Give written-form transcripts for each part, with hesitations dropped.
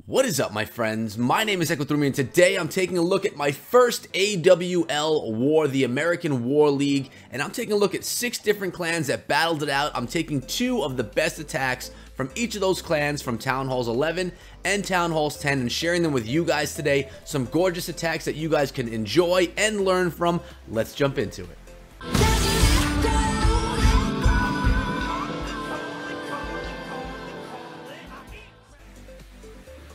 What is up, my friends? My name is Echo3Me, and today I'm taking a look at my first AWL war, the American War League, and I'm taking a look at 6 different clans that battled it out. I'm taking 2 of the best attacks from each of those clans from Town Halls 11 and Town Halls 10 and sharing them with you guys today. Some gorgeous attacks that you guys can enjoy and learn from. Let's jump into it.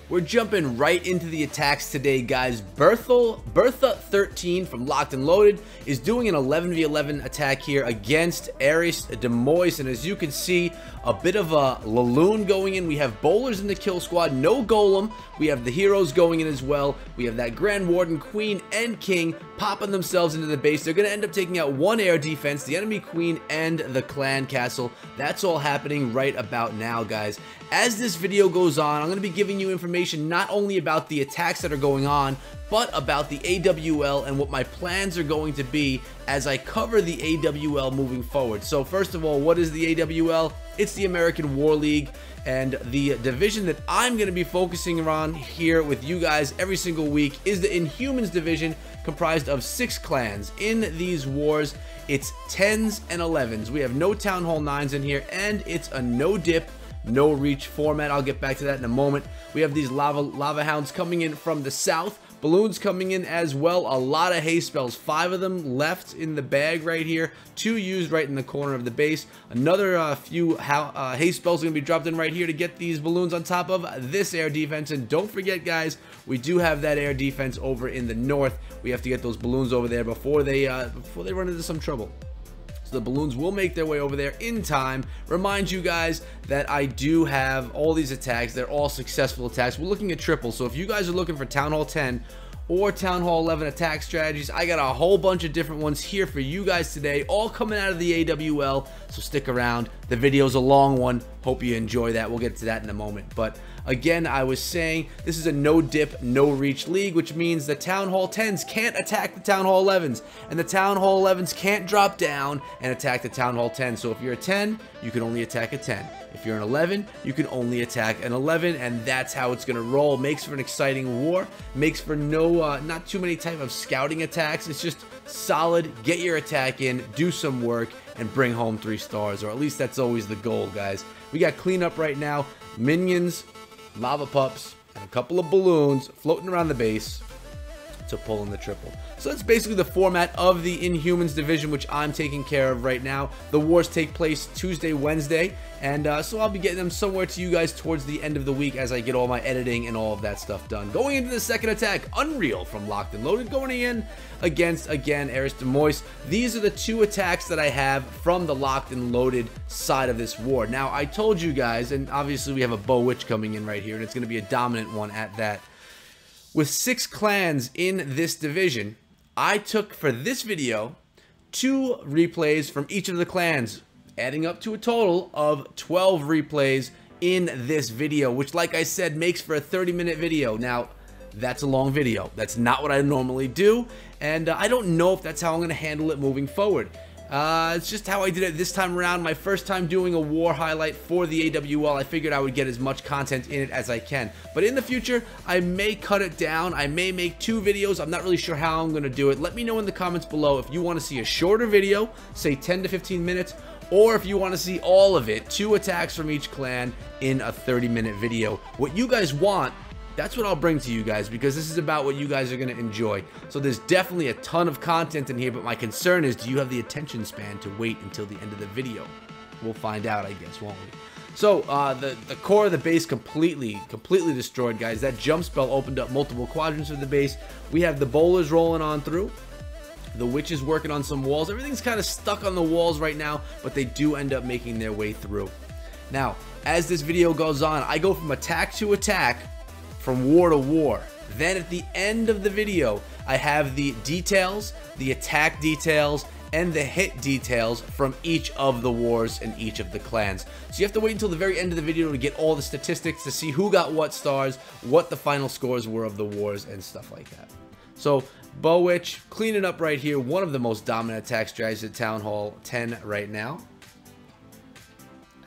We're jumping right into the attacks today, guys. Bertha13 from Locked and Loaded is doing an 11v11 attack here against Aries Demois, and as you can see, a bit of a Laloon going in. We have bowlers in the kill squad, no golem. We have the heroes going in as well. We have that Grand Warden, Queen, and King popping themselves into the base. They're going to end up taking out one air defense, the enemy Queen, and the clan castle. That's all happening right about now, guys. As this video goes on, I'm going to be giving you information not only about the attacks that are going on, but about the AWL and what my plans are going to be as I cover the AWL moving forward. So first of all, what is the AWL? It's the American War League, and the division that I'm going to be focusing on here with you guys every single week is the Inhumans division, comprised of 6 clans. In these wars, it's 10s and 11s. We have no Town Hall 9s in here, and it's a no dip, no reach format. I'll get back to that in a moment. We have these lava hounds coming in from the south, balloons coming in as well, a lot of haste spells, 5 of them left in the bag right here, 2 used right in the corner of the base. Another few haste spells are going to be dropped in right here to get these balloons on top of this air defense. And don't forget, guys, we do have that air defense over in the north. We have to get those balloons over there before they run into some trouble. So the balloons will make their way over there in time. Remind you guys that I do have all these attacks. They're all successful attacks. We're looking at triple. So if you guys are looking for Town Hall 10 or Town Hall 11 attack strategies, I got a whole bunch of different ones here for you guys today, all coming out of the AWL. So stick around. The video's a long one. Hope you enjoy that. We'll get to that in a moment. But again, I was saying this is a no dip, no reach league, which means the Town Hall 10s can't attack the Town Hall 11s, and the Town Hall 11s can't drop down and attack the Town Hall 10. So if you're a 10, you can only attack a 10. If you're an 11, you can only attack an 11, and that's how it's going to roll. Makes for an exciting war. Makes for not too many type of scouting attacks. It's just solid. Get your attack in, do some work, and bring home 3 stars, or at least that's always the goal, guys. We got cleanup right now. Minions, lava pups, and a couple of balloons floating around the base to pull in the triple. So that's basically the format of the Inhumans division, which I'm taking care of right now. The wars take place Tuesday, Wednesday, and so I'll be getting them somewhere to you guys towards the end of the week as I get all my editing and all of that stuff done. Going into the second attack, Unreal from Locked and Loaded, going in against, again, Aries Demois. These are the 2 attacks that I have from the Locked and Loaded side of this war. Now, I told you guys, and obviously we have a BoWitch coming in right here, and it's going to be a dominant one at that. With 6 clans in this division, I took for this video 2 replays from each of the clans, adding up to a total of 12 replays in this video, which, like I said, makes for a 30-minute video. Now, that's a long video. That's not what I normally do, and I don't know if that's how I'm going to handle it moving forward. It's just how I did it this time around. My first time doing a war highlight for the AWL. I figured I would get as much content in it as I can. But in the future, I may cut it down. I may make 2 videos. I'm not really sure how I'm going to do it. Let me know in the comments below if you want to see a shorter video, say 10 to 15 minutes, or if you want to see all of it, 2 attacks from each clan in a 30-minute video. What you guys want, that's what I'll bring to you guys, because this is about what you guys are going to enjoy. So there's definitely a ton of content in here, but my concern is, do you have the attention span to wait until the end of the video? We'll find out, I guess, won't we? So the core of the base completely destroyed, guys. That jump spell opened up multiple quadrants of the base. We have the bowlers rolling on through. The witches working on some walls. Everything's kind of stuck on the walls right now, but they do end up making their way through. Now, as this video goes on, I go from attack to attack, from war to war. Then at the end of the video, I have the details, the attack details, and the hit details from each of the wars and each of the clans. So you have to wait until the very end of the video to get all the statistics, to see who got what stars, what the final scores were of the wars, and stuff like that. So BoWitch cleaning up right here, one of the most dominant attack strategies at Town Hall 10 right now.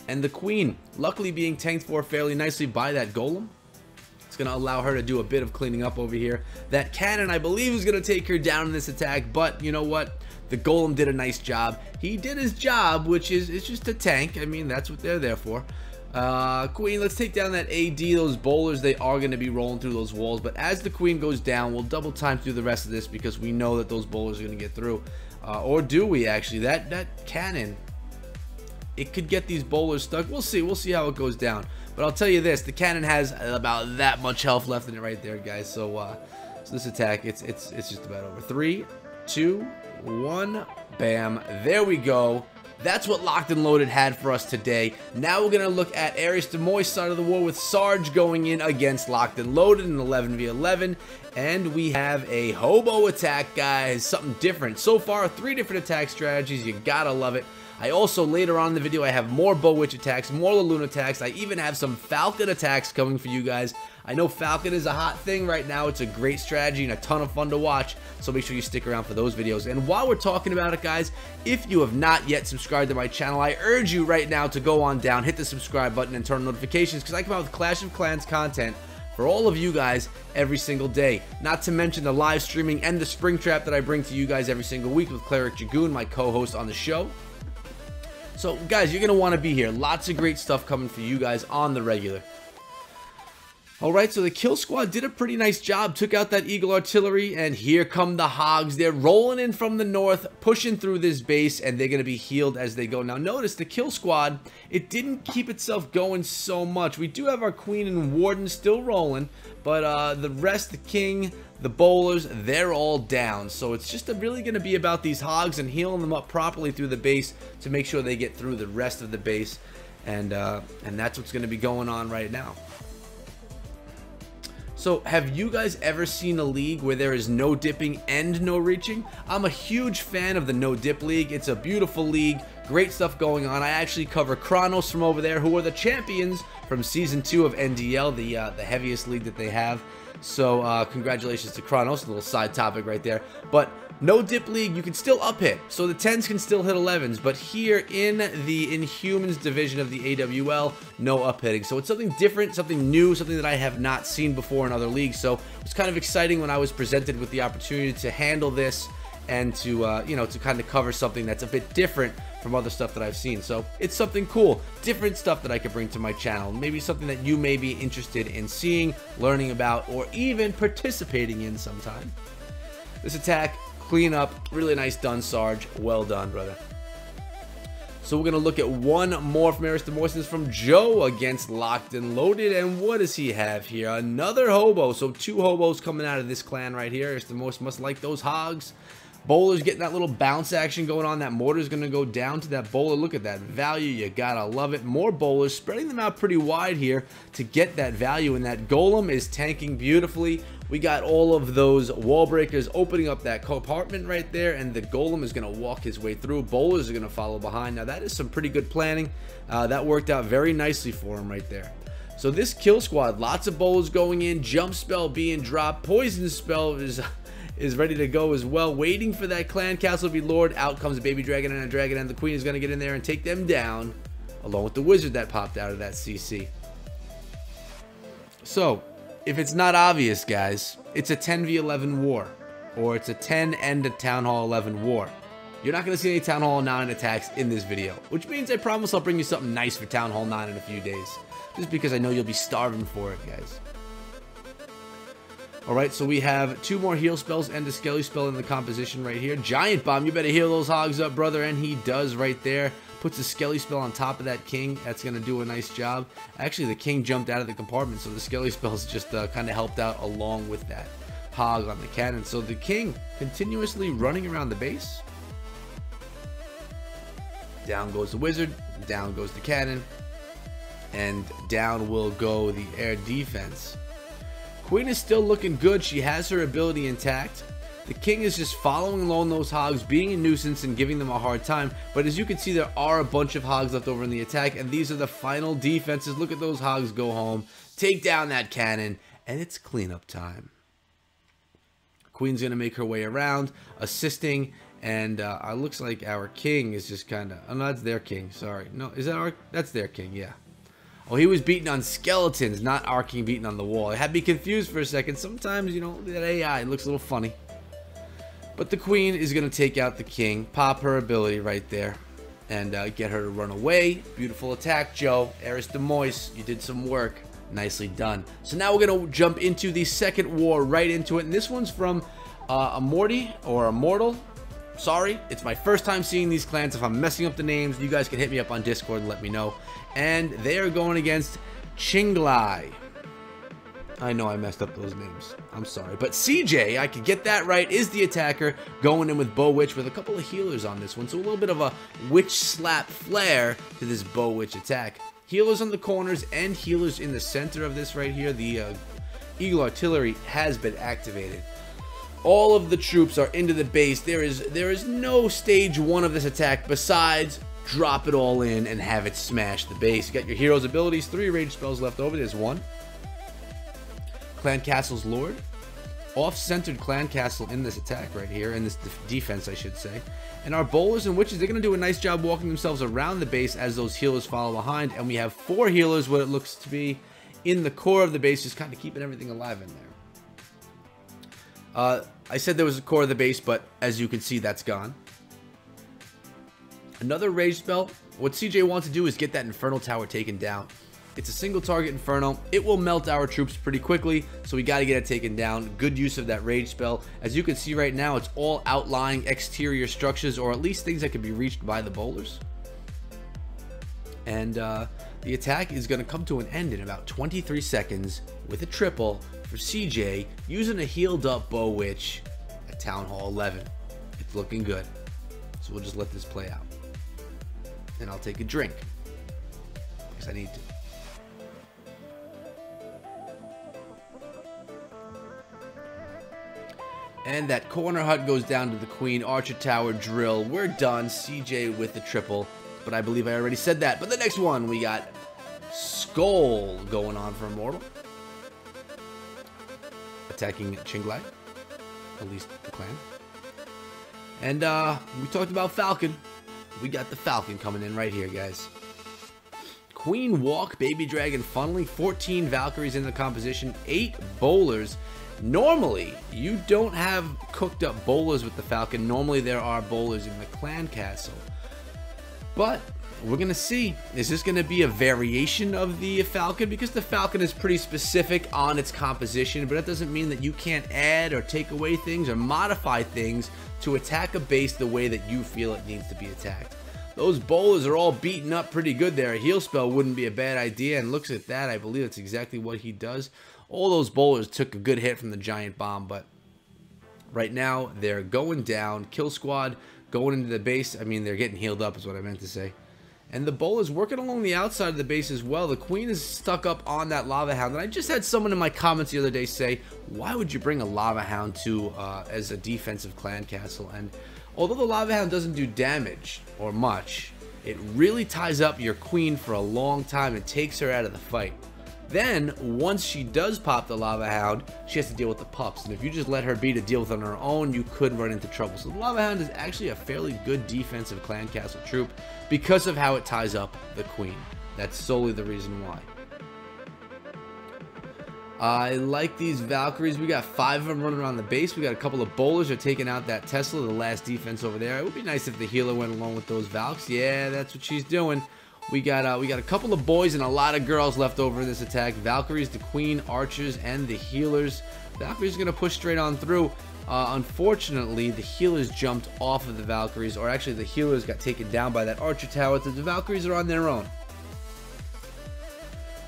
And the Queen, luckily being tanked for fairly nicely by that Golem. It's going to allow her to do a bit of cleaning up over here. That cannon, I believe, is going to take her down in this attack, but you know what? The golem did a nice job. He did his job, which is just a tank. I mean, that's what they're there for. Queen, let's take down that AD. Those bowlers, they are going to be rolling through those walls, but as the queen goes down, we'll double time through the rest of this because we know that those bowlers are going to get through. Or do we actually? That cannon, it could get these bowlers stuck. We'll see how it goes down. But I'll tell you this, the cannon has about that much health left in it right there, guys. So this attack, it's just about over. 3, 2, 1, bam. There we go. That's what Locked and Loaded had for us today. Now we're going to look at Aries Demoy's side of the war with Sarge going in against Locked and Loaded in 11v11. And we have a hobo attack, guys. Something different. So far, 3 different attack strategies. You gotta love it. I also, later on in the video, I have more BoWitch attacks, more Laloon attacks. I even have some Falcon attacks coming for you guys. I know Falcon is a hot thing right now. It's a great strategy and a ton of fun to watch, so make sure you stick around for those videos. And while we're talking about it, guys, if you have not yet subscribed to my channel, I urge you right now to go on down, hit the subscribe button, and turn on notifications, because I come out with Clash of Clans content for all of you guys every single day. Not to mention the live streaming and the spring trap that I bring to you guys every single week with Cleric Dragoon, my co-host on the show. So guys, you're going to want to be here. Lots of great stuff coming for you guys on the regular. Alright, so the kill squad did a pretty nice job, took out that Eagle artillery, and here come the hogs. They're rolling in from the north, pushing through this base, and they're going to be healed as they go. Now notice the kill squad, it didn't keep itself going so much. We do have our queen and warden still rolling, but the rest, the king, the bowlers, they're all down. So it's just really going to be about these hogs and healing them up properly through the base to make sure they get through the rest of the base, and that's what's going to be going on right now. So have you guys ever seen a league where there is no dipping and no reaching? I'm a huge fan of the no dip league. It's a beautiful league, great stuff going on. I actually cover Kronos from over there, who are the champions from season 2 of NDL, the heaviest league that they have. So congratulations to Kronos, a little side topic right there. But no dip league, you can still up hit, so the 10s can still hit 11s, but here in the Inhumans division of the AWL, no up hitting. So it's something different, something new, something that I have not seen before in other leagues. So it was kind of exciting when I was presented with the opportunity to handle this and to you know, to kind of cover something that's a bit different from other stuff that I've seen. So it's something cool, different stuff that I could bring to my channel, maybe something that you may be interested in seeing, learning about, or even participating in sometime. This attack, clean up, really nice done, Sarge. Well done, brother. So we're going to look at one more from Aries Demoy's from Joe against Locked and Loaded. And what does he have here? Another hobo. So 2 hobos coming out of this clan right here. Aries Demoy's must like those hogs. Bowler's getting that little bounce action going on. That mortar's going to go down to that bowler. Look at that value. You gotta love it. More bowlers, spreading them out pretty wide here to get that value. And that golem is tanking beautifully. We got all of those wall breakers opening up that compartment right there, and the golem is going to walk his way through. Bowlers are going to follow behind. Now that is some pretty good planning. That worked out very nicely for him right there. So this kill squad, lots of bowlers going in, jump spell being dropped, poison spell is ready to go as well, waiting for that clan castle to be lured. Out comes a baby dragon and a dragon, and the queen is going to get in there and take them down, along with the wizard that popped out of that CC. So if it's not obvious, guys, it's a 10v11 war, or it's a 10 and a Town Hall 11 war. You're not going to see any Town Hall 9 attacks in this video, which means I promise I'll bring you something nice for Town Hall 9 in a few days, just because I know you'll be starving for it, guys. Alright, so we have 2 more heal spells and a skelly spell in the composition right here. Giant Bomb, you better heal those hogs up, brother, and he does right there. Puts a skelly spell on top of that king. That's going to do a nice job. Actually, the king jumped out of the compartment, so the skelly spells just kind of helped out along with that hog on the cannon. So the king continuously running around the base. Down goes the wizard, down goes the cannon, and down will go the air defense. Queen is still looking good. She has her ability intact. The king is just following along those hogs, being a nuisance and giving them a hard time. But as you can see, there are a bunch of hogs left over in the attack, and these are the final defenses. Look at those hogs go home, take down that cannon, and it's cleanup time. Queen's going to make her way around, assisting, and it looks like our king is just kind of... Oh, no, that's their king. Sorry. No, is that our... That's their king, yeah. Oh, he was beating on skeletons, not arcing beating on the wall. I had me confused for a second. Sometimes, you know, that AI looks a little funny. But the queen is going to take out the king, pop her ability right there, and get her to run away. Beautiful attack, Joe. Aris Demois, you did some work. Nicely done. So now we're going to jump into the second war, right into it. And this one's from Immortal. Sorry, it's my first time seeing these clans. If I'm messing up the names, you guys can hit me up on Discord and let me know. And they are going against Qinglai. I know I messed up those names. I'm sorry. But CJ, I could get that right, is the attacker, going in with BoWitch with a couple of healers on this one. So a little bit of a witch slap flair to this BoWitch attack. Healers on the corners and healers in the center of this right here. The Eagle Artillery has been activated. All of the troops are into the base. There is no stage 1 of this attack besides drop it all in and have it smash the base. You got your hero's abilities, 3 rage spells left over. There's 1. Clan Castle's Lord. Off-centered Clan Castle in this attack right here, in this defense I should say. And our bowlers and witches, they're going to do a nice job walking themselves around the base as those healers follow behind. And we have 4 healers, what it looks to be, in the core of the base, just kind of keeping everything alive in there. I said there was a core of the base, but as you can see, that's gone. Another rage spell. What CJ wants to do is get that Infernal Tower taken down. It's a single target Inferno. It will melt our troops pretty quickly, so we got to get it taken down. Good use of that rage spell. As you can see right now, it's all outlying exterior structures, or at least things that can be reached by the bowlers. And the attack is going to come to an end in about 23 seconds with a triple for CJ using a healed up BoWitch at Town Hall 11. It's looking good. So we'll just let this play out. And I'll take a drink because I need to. And that corner hut goes down to the Queen. Archer Tower drill. We're done. CJ with the triple. But I believe I already said that. But the next one, we got Skull going on for Immortal. Attacking Qinglai. At least the clan. And we talked about Falcon. We got the Falcon coming in right here, guys. Queen Walk, Baby Dragon funneling. 14 Valkyries in the composition. 8 bowlers. Normally, you don't have cooked up bowlers with the Falcon. Normally, there are bowlers in the clan castle. But we're going to see. Is this going to be a variation of the Falcon? Because the Falcon is pretty specific on its composition, but that doesn't mean that you can't add or take away things or modify things to attack a base the way that you feel it needs to be attacked. Those bowlers are all beaten up pretty good there. A heal spell wouldn't be a bad idea, and looks at that, I believe that's exactly what he does. All those bowlers took a good hit from the giant bomb, but right now they're going down. Kill squad going into the base. I mean, they're getting healed up is what I meant to say. And the bowlers working along the outside of the base as well. The Queen is stuck up on that Lava Hound. And I just had someone in my comments the other day say, why would you bring a Lava Hound to as a defensive clan castle? And although the Lava Hound doesn't do damage or much, it really ties up your Queen for a long time and takes her out of the fight. Then, once she does pop the Lava Hound, she has to deal with the pups. And if you just let her be to deal with on her own, you could run into trouble. So the Lava Hound is actually a fairly good defensive clan castle troop because of how it ties up the Queen. That's solely the reason why. I like these Valkyries. We got 5 of them running around the base. We got a couple of bowlers are taking out that Tesla, the last defense over there. It would be nice if the healer went along with those Valks. Yeah, that's what she's doing. We got a couple of boys and a lot of girls left over in this attack. Valkyries, the Queen, Archers, and the healers. Valkyries going to push straight on through. Unfortunately, the healers jumped off of the Valkyries, or actually the healers got taken down by that Archer Tower. So the Valkyries are on their own.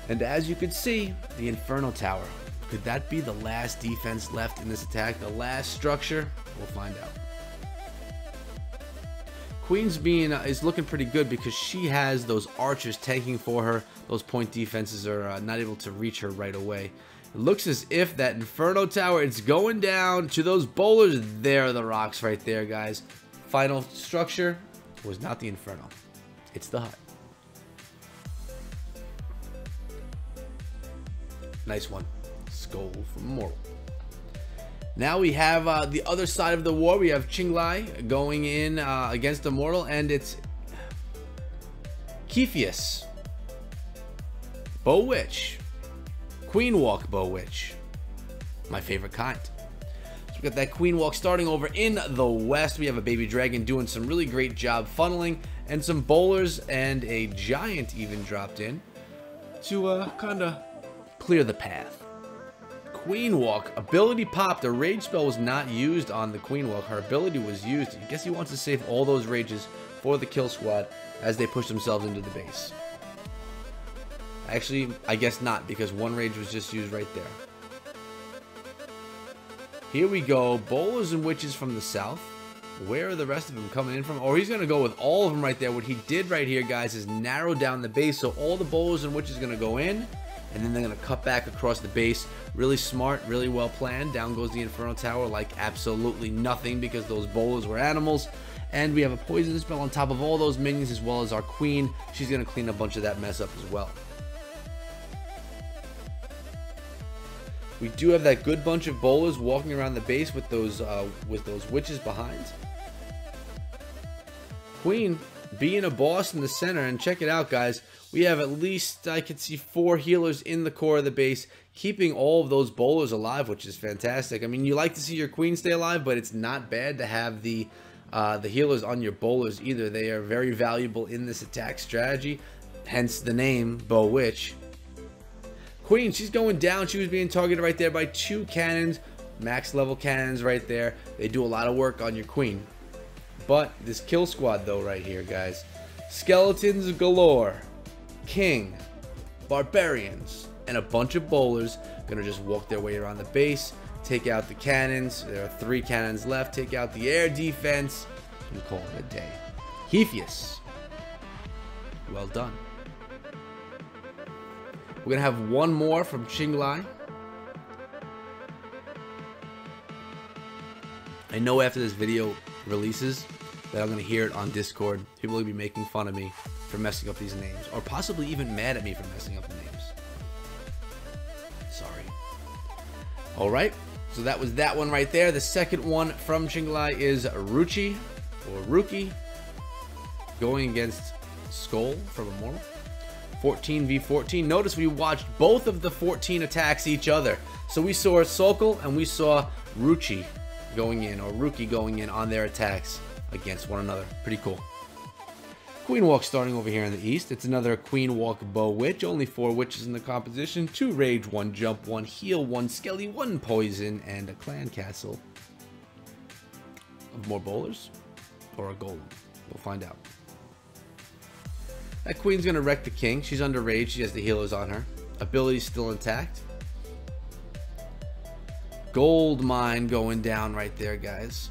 And as you can see, the Inferno Tower. Could that be the last defense left in this attack? The last structure? We'll find out. Queen's is looking pretty good because she has those archers tanking for her. Those point defenses are not able to reach her right away. It looks as if that Inferno Tower, it's going down to those bowlers. There are the rocks right there, guys. Final structure was not the Inferno. It's the hut. Nice one. Skull from Immortal. Now we have the other side of the war. We have Qinglai going in against Immortal, and it's Kephius. BoWitch. Queen Walk BoWitch. My favorite kind. So we got that Queen Walk starting over in the west. We have a baby dragon doing some really great job funneling, and some bowlers and a giant even dropped in to kind of clear the path. Queen Walk ability popped. A rage spell was not used on the Queen Walk. Her ability was used. I guess he wants to save all those rages for the kill squad as they push themselves into the base. Actually, I guess not, because one rage was just used right there. Here we go. Bowlers and witches from the south. Where are the rest of them coming in from? Or he's going to go with all of them right there. What he did right here, guys, is narrow down the base. So all the bowlers and witches are going to go in, and then they're going to cut back across the base. Really smart, really well planned. Down goes the Inferno Tower like absolutely nothing, because those bowlers were animals. And we have a poison spell on top of all those minions, as well as our queen. She's going to clean a bunch of that mess up as well. We do have that good bunch of bowlers walking around the base with those witches behind. Queen being a boss in the center, and check it out, guys. We have at least, I can see 4 healers in the core of the base, keeping all of those bowlers alive, which is fantastic. I mean, you like to see your queen stay alive, but it's not bad to have the healers on your bowlers either. They are very valuable in this attack strategy, hence the name BoWitch. Queen, she's going down. She was being targeted right there by 2 cannons, max level cannons right there. They do a lot of work on your queen. But this kill squad though right here, guys, skeletons galore, king, barbarians, and a bunch of bowlers gonna just walk their way around the base, take out the cannons. There are 3 cannons left. Take out the air defense and call it a day. Hephius, well done. We're going to have one more from Qinglai. I know after this video releases that I'm going to hear it on Discord. People will be making fun of me for messing up these names, or possibly even mad at me for messing up the names. Sorry. Alright, so that was that one right there. The second one from Qinglai is Ruchi, or Ruki, going against Skull from Immortal. 14v14. Notice we watched both of the 14 attacks each other. So we saw Sokol and we saw Ruchi going in, or Ruki going in on their attacks against one another. Pretty cool. Queen Walk starting over here in the east. It's another Queen Walk BoWitch. Only 4 witches in the composition. 2 rage, 1 jump, 1 heal, 1 skelly, 1 poison, and a clan castle. More bowlers or a golem? We'll find out. That queen's going to wreck the king. She's under rage. She has the healers on her. Ability's still intact. Gold mine going down right there, guys.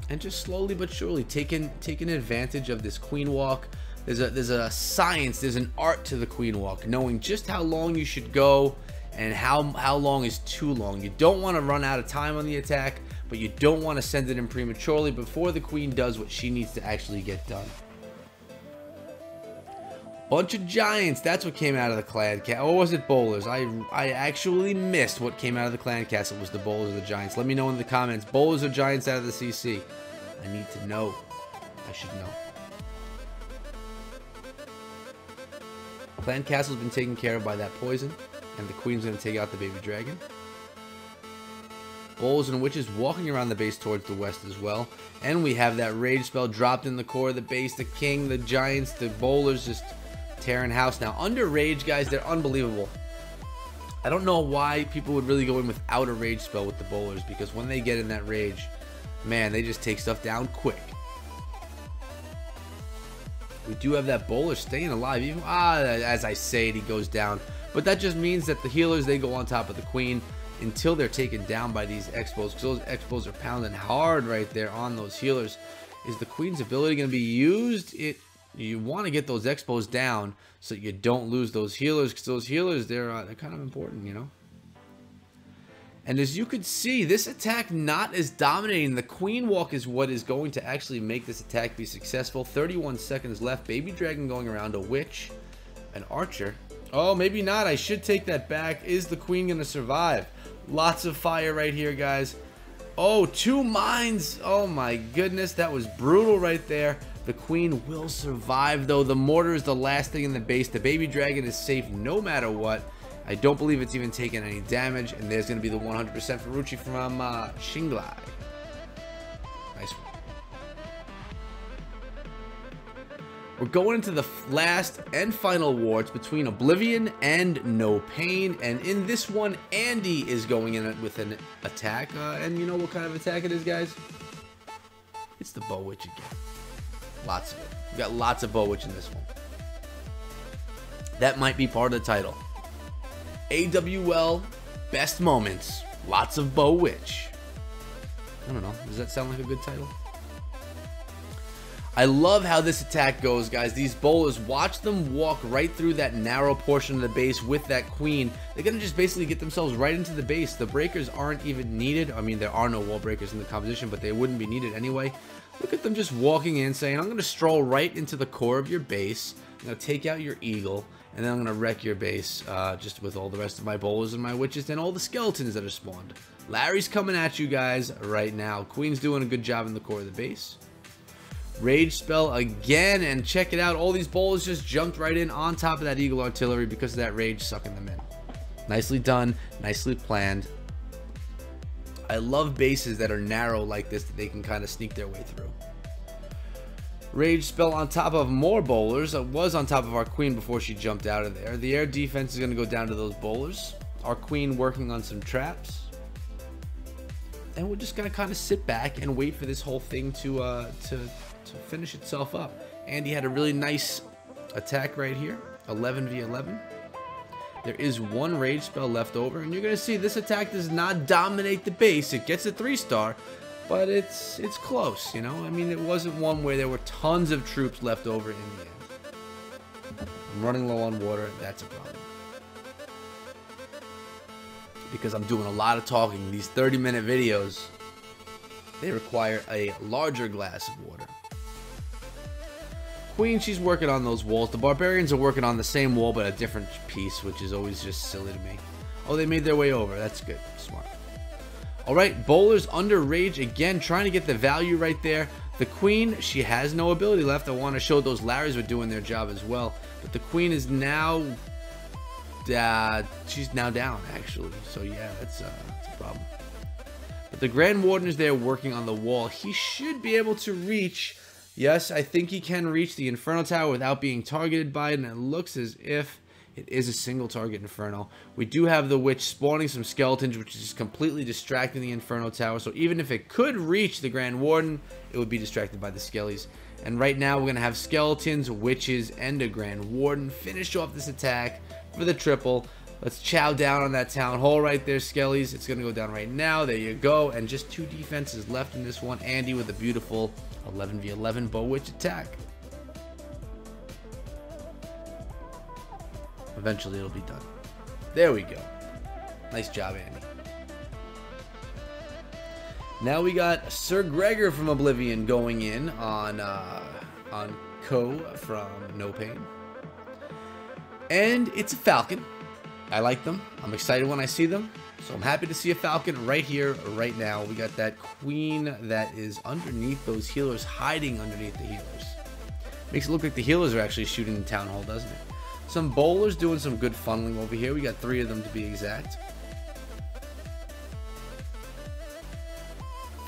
And just slowly but surely taking advantage of this Queen Walk. There's a science, there's an art to the Queen Walk, knowing just how long you should go and how long is too long. You don't want to run out of time on the attack, but you don't want to send it in prematurely before the queen does what she needs to actually get done. Bunch of giants. That's what came out of the clan castle. Or was it bowlers? I actually missed what came out of the clan castle. Was the bowlers or the giants? Let me know in the comments. Bowlers or giants out of the CC? I need to know. I should know. Clan castle's been taken care of by that poison, and the queen's going to take out the baby dragon. Bowlers and witches walking around the base towards the west as well. And we have that rage spell dropped in the core of the base. The king, the giants, the bowlers just tearing house now. Under rage, guys, they're unbelievable. I don't know why people would really go in without a rage spell with the bowlers, because when they get in that rage, man, they just take stuff down quick. We do have that bowler staying alive. Even as I say it, he goes down. But that just means that the healers, they go on top of the queen until they're taken down by these expos, because those expos are pounding hard right there on those healers. Is the queen's ability going to be used? You want to get those expos down so you don't lose those healers, because those healers, they're kind of important, you know. And as you could see, this attack not as dominating. The Queen Walk is what is going to actually make this attack be successful. 31 seconds left. Baby Dragon going around, a Witch, an Archer. Oh, maybe not. I should take that back. Is the Queen going to survive? Lots of fire right here, guys. Oh, 2 mines. Oh my goodness, that was brutal right there. The queen will survive, though. The mortar is the last thing in the base. The baby dragon is safe no matter what. I don't believe it's even taken any damage. And there's going to be the 100% Ferrucci from Shinglai. Nice one. We're going into the last and final war. It's between Oblivion and No Pain. And in this one, Andy is going in with an attack. And you know what kind of attack it is, guys? It's the BoWitch again. Lots of it. We got lots of BoWitch in this one. That might be part of the title. AWL Best Moments. Lots of BoWitch. I don't know. Does that sound like a good title? I love how this attack goes, guys. These bowlers, watch them walk right through that narrow portion of the base with that queen. They're going to just basically get themselves right into the base. The breakers aren't even needed. I mean, there are no wall breakers in the composition, but they wouldn't be needed anyway. Look at them just walking in, saying, I'm going to stroll right into the core of your base. I'm going to take out your eagle, and then I'm going to wreck your base just with all the rest of my bowlers and my witches and all the skeletons that are spawned. Larry's coming at you guys right now. Queen's doing a good job in the core of the base. Rage spell again, and check it out. All these bowlers just jumped right in on top of that eagle artillery because of that rage sucking them in. Nicely done, nicely planned. I love bases that are narrow like this that they can kind of sneak their way through. Rage spell on top of more bowlers. It was on top of our queen before she jumped out of there. The air defense is going to go down to those bowlers. Our queen working on some traps. And we're just going to kind of sit back and wait for this whole thing to finish itself up. Andy had a really nice attack right here. 11v11. There is one rage spell left over, and you're going to see this attack does not dominate the base. It gets a 3-star, but it's close, you know? I mean, it wasn't one where there were tons of troops left over in the end. I'm running low on water. That's a problem. Because I'm doing a lot of talking. These 30-minute videos, they require a larger glass of water. Queen, she's working on those walls. The barbarians are working on the same wall but a different piece, which is always just silly to me. Oh, they made their way over. That's good. Smart. Alright, bowlers under rage again, trying to get the value right there. The queen, she has no ability left. I want to show those Larrys were doing their job as well. But the queen is now... she's now down, actually. So yeah, that's a problem. But the Grand Warden is there working on the wall. He should be able to reach... Yes, I think he can reach the Inferno Tower without being targeted by it, and it looks as if it is a single target Inferno. We do have the Witch spawning some skeletons, which is completely distracting the Inferno Tower, so even if it could reach the Grand Warden, it would be distracted by the Skellies. And right now, we're going to have skeletons, witches, and a Grand Warden finish off this attack for the triple. Let's chow down on that town hall right there, Skellies. It's going to go down right now. There you go. And just 2 defenses left in this one. Andy with a beautiful 11v11 BoWitch attack. Eventually it'll be done. There we go. Nice job, Andy. Now we got Sir Gregor from Oblivion going in on Ko from No Pain. And it's a Falcon. I like them. I'm excited when I see them. So I'm happy to see a Falcon right here, right now. We got that queen that is underneath those healers, hiding underneath the healers. Makes it look like the healers are actually shooting the town hall, doesn't it? Some bowlers doing some good funneling over here. We got 3 of them to be exact.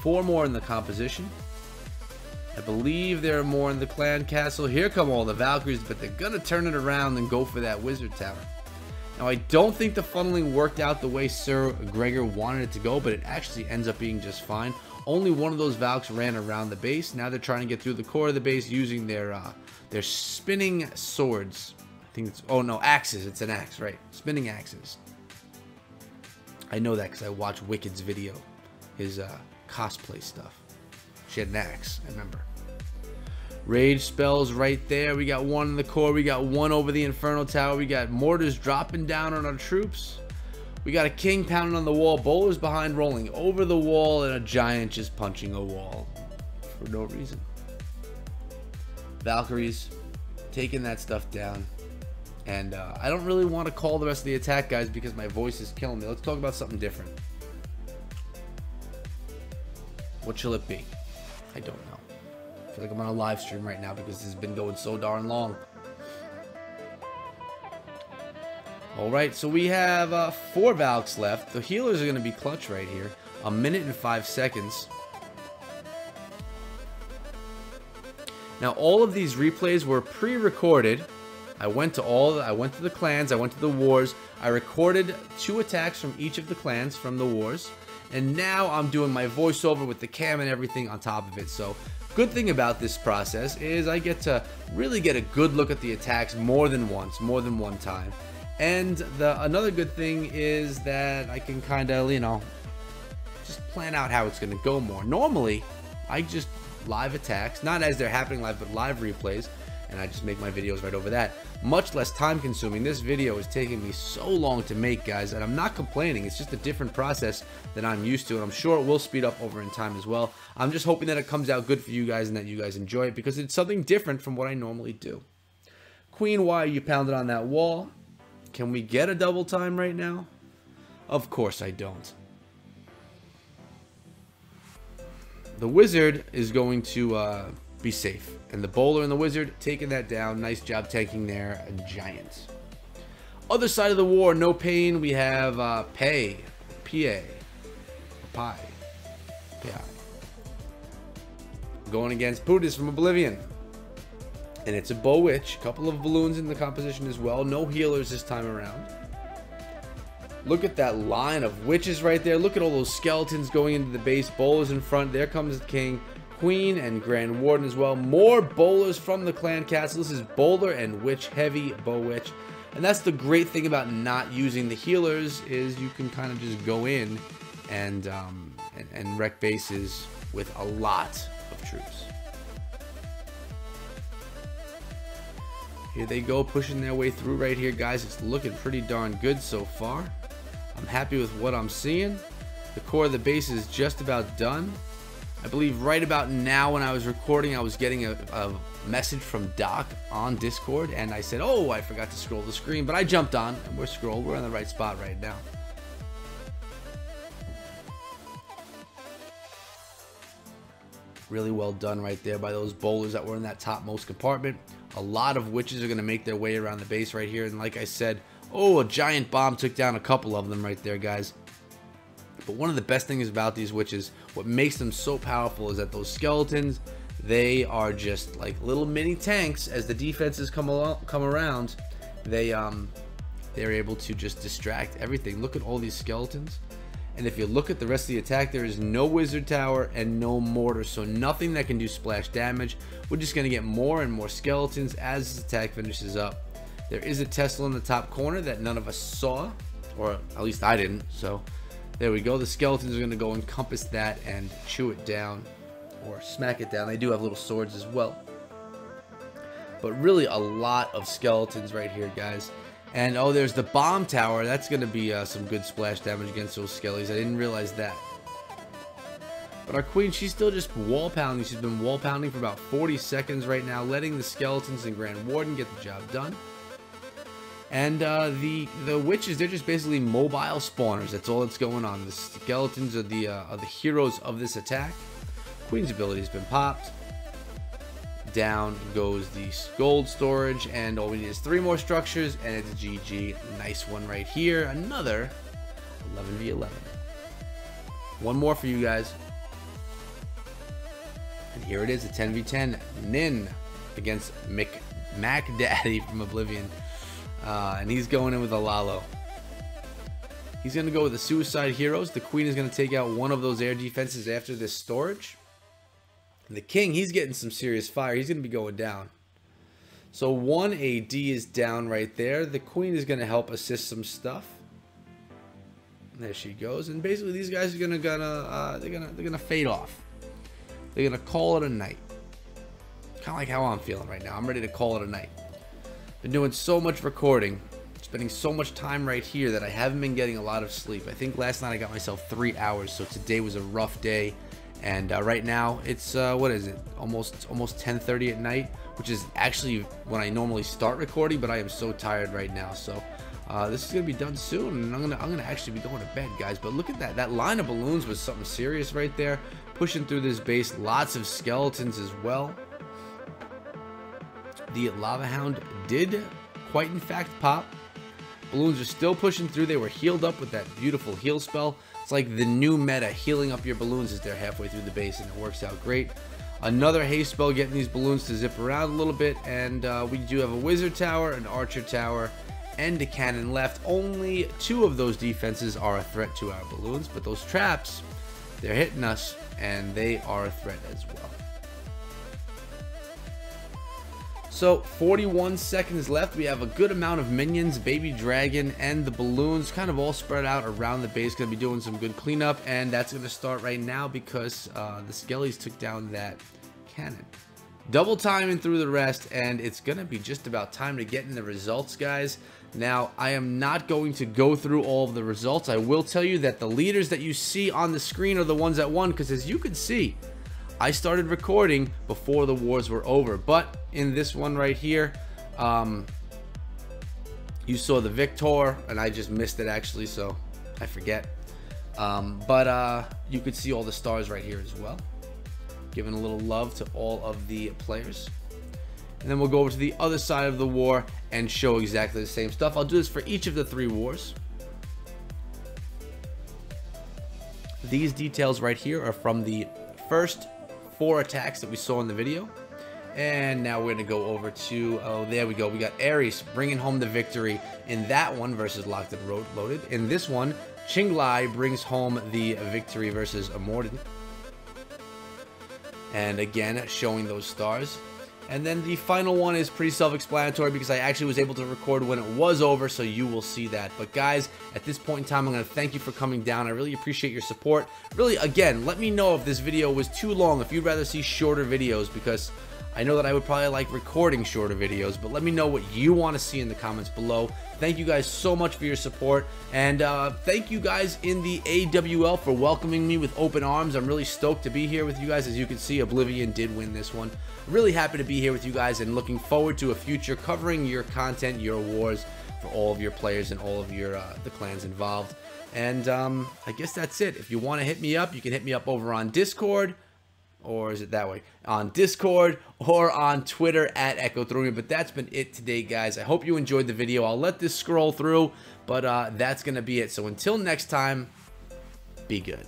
4 more in the composition. I believe there are more in the clan castle. Here come all the Valkyries, but they're going to turn it around and go for that wizard tower. Now, I don't think the funneling worked out the way Sir Gregor wanted it to go, but it actually ends up being just fine. Only one of those Valks ran around the base. Now they're trying to get through the core of the base using their spinning swords. I think it's... Oh, no, axes. It's an axe, right. Spinning axes. I know that because I watched Wicked's video. His cosplay stuff. She had an axe, I remember. Rage spells right there. We got 1 in the core. We got 1 over the Inferno Tower. We got mortars dropping down on our troops. We got a king pounding on the wall. Bowlers behind rolling over the wall. And a giant just punching a wall for no reason. Valkyries taking that stuff down. And I don't really want to call the rest of the attack, guys, because my voice is killing me. Let's talk about something different. What shall it be? I don't know. I feel like I'm on a live stream right now because this has been going so darn long. Alright, so we have 4 Valks left. The healers are going to be clutch right here. 1 minute and 5 seconds. Now, all of these replays were pre-recorded. I went to the clans, I went to the wars. I recorded 2 attacks from each of the clans from the wars. And now I'm doing my voiceover with the cam and everything on top of it. So, good thing about this process is I get to really get a good look at the attacks more than once, more than one time. And another good thing is that I can kind of, you know, just plan out how it's going to go more. Normally, I just live attacks, not as they're happening live, but live replays, and I just make my videos right over that. Much less time consuming. This video is taking me so long to make, guys, and I'm not complaining. It's just a different process than I'm used to, and I'm sure it will speed up over in time as well. I'm just hoping that it comes out good for you guys and that you guys enjoy it because it's something different from what I normally do. Queen, why are you pounding on that wall? Can we get a double time right now? Of course I don't. The wizard is going to be safe. And the bowler and the wizard taking that down. Nice job tanking there. A giant. Other side of the war, no pain. We have Pay. P-A. Pi. P-I. Going against Putis from Oblivion. And it's a BoWitch. A couple of balloons in the composition as well. No healers this time around. Look at that line of witches right there. Look at all those skeletons going into the base. Bowlers in front. There comes the king, queen, and grand warden as well. More bowlers from the clan castle. This is bowler and witch heavy BoWitch. And that's the great thing about not using the healers is you can kind of just go in and wreck bases with a lot of troops. Here they go, pushing their way through right here, guys. It's looking pretty darn good so far. I'm happy with what I'm seeing. The core of the base is just about done. I believe right about now when I was recording, I was getting a message from Doc on Discord, and I said, oh, I forgot to scroll the screen, but I jumped on, and we're scrolled. We're in the right spot right now. Really well done right there by those bowlers that were in that topmost compartment. A lot of witches are going to make their way around the base right here. And like I said, oh, a giant bomb took down a couple of them right there, guys. But one of the best things about these witches, what makes them so powerful is that those skeletons, they are just like little mini tanks. As the defenses come around, they're able to just distract everything. Look at all these skeletons. And if you look at the rest of the attack, there is no wizard tower and no mortar, so nothing that can do splash damage. We're just going to get more and more skeletons as this attack finishes up. There is a Tesla in the top corner that none of us saw, or at least I didn't, so there we go. The skeletons are going to go encompass that and chew it down, or smack it down. They do have little swords as well. But really a lot of skeletons right here, guys. And oh, there's the bomb tower. That's going to be some good splash damage against those skellies. I didn't realize that. But our queen, she's still just wall pounding. She's been wall pounding for about 40 seconds right now, letting the skeletons and Grand Warden get the job done. And the witches, they're just basically mobile spawners. That's all that's going on. The skeletons are the heroes of this attack. Queen's ability has been popped. Down goes the gold storage, and all we need is 3 more structures, and it's GG. Nice one right here. Another 11v11. One more for you guys. And here it is, a 10v10. Nin against Mac Daddy from Oblivion. And he's going in with a Lalo. He's going to go with the Suicide Heroes. The Queen is going to take out one of those air defenses after this storage. And the king, he's getting some serious fire. He's going to be going down. So 1 AD is down right there. The Queen is going to help assist some stuff. There she goes. And basically these guys are they're gonna fade off. They're gonna call it a night. Kind of like how I'm feeling right now. I'm ready to call it a night. Been doing so much recording, spending so much time right here that I haven't been getting a lot of sleep. I think last night I got myself 3 hours, so today was a rough day. And right now it's what is it? Almost 10:30 at night, which is actually when I normally start recording, but I am so tired right now. So This is gonna be done soon, and I'm gonna actually be going to bed, guys. But look at that. That line of balloons was something serious right there. Pushing through this base, lots of skeletons as well. The lava hound did quite in fact pop. Balloons are still pushing through. They were healed up with that beautiful heal spell. It's like the new meta, healing up your balloons as they're halfway through the base, and it works out great. Another haste spell, getting these balloons to zip around a little bit, and we do have a wizard tower, an archer tower, and a cannon left. Only 2 of those defenses are a threat to our balloons, but those traps, they're hitting us, and they are a threat as well. So 41 seconds left. We have a good amount of minions, baby dragon, and the balloons kind of all spread out around the base. Going to be doing some good cleanup, and that's going to start right now because the skellies took down that cannon. Double timing through the rest, and it's going to be just about time to get in the results, guys. Now, I am not going to go through all of the results. I will tell you that the leaders that you see on the screen are the ones that won, because as you can see, I started recording before the wars were over. But in this one right here, you saw the victor, and I just missed it actually, so I forget. You could see all the stars right here as well. Giving a little love to all of the players. And then we'll go over to the other side of the war and show exactly the same stuff. I'll do this for each of the 3 wars. These details right here are from the first 4 attacks that we saw in the video. And now we're going to go over to, oh, there we go. We got Ares bringing home the victory in that one versus Locked and Loaded. In this one, Qinglai brings home the victory versus Immortan. And again, showing those stars. And then the final one is pretty self-explanatory because I actually was able to record when it was over, so you will see that. But guys, at this point in time, I'm going to thank you for coming down. I really appreciate your support. Really, again, let me know if this video was too long, if you'd rather see shorter videos, because I know that I would probably like recording shorter videos, but let me know what you want to see in the comments below. Thank you guys so much for your support, and thank you guys in the AWL for welcoming me with open arms. I'm really stoked to be here with you guys. As you can see, Oblivion did win this one. Really happy to be here with you guys and looking forward to a future covering your content, your wars for all of your players and all of your the clans involved. And I guess that's it. If you want to hit me up, you can hit me up over on Discord. Or is it that way? On Discord or on Twitter at EchoThruMe. But that's been it today, guys. I hope you enjoyed the video. I'll let this scroll through, but that's going to be it. So until next time, be good.